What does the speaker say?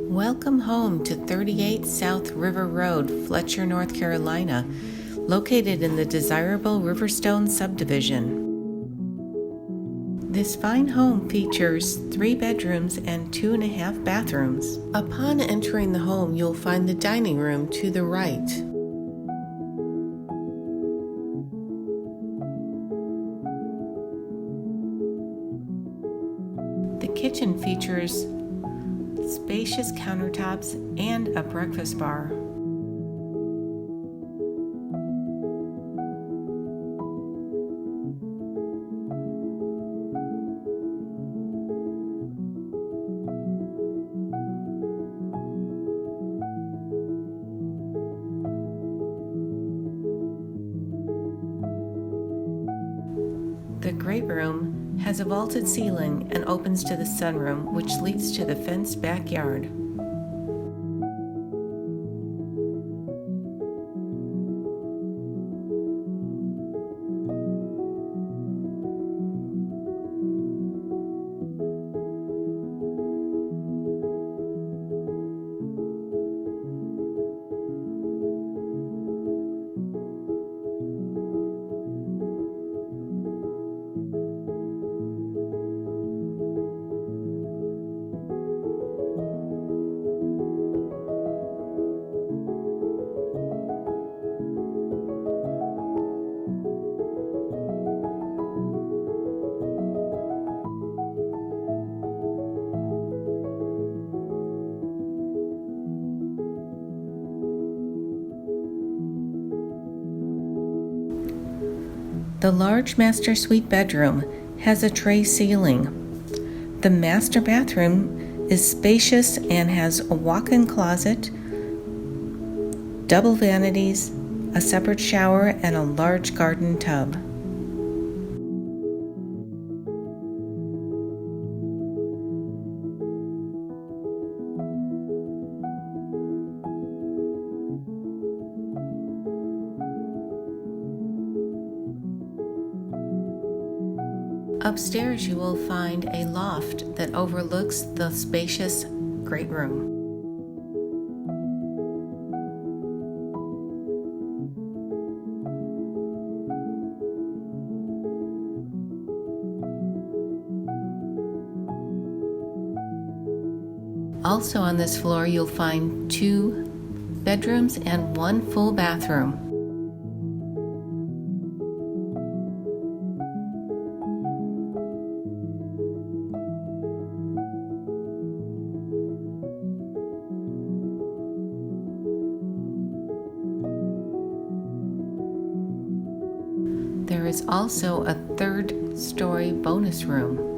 Welcome home to 38 South River Road, Fletcher, North Carolina, located in the desirable Riverstone Subdivision. This fine home features 3 bedrooms and 2.5 bathrooms. Upon entering the home, you'll find the dining room to the right. The kitchen features spacious countertops and a breakfast bar. The great room has a vaulted ceiling and opens to the sunroom, which leads to the fenced backyard. The large master suite bedroom has a tray ceiling. The master bathroom is spacious and has a walk-in closet, double vanities, a separate shower, and a large garden tub. Upstairs you will find a loft that overlooks the spacious great room. Also on this floor you'll find 2 bedrooms and 1 full bathroom. There is also a 3rd-story bonus room.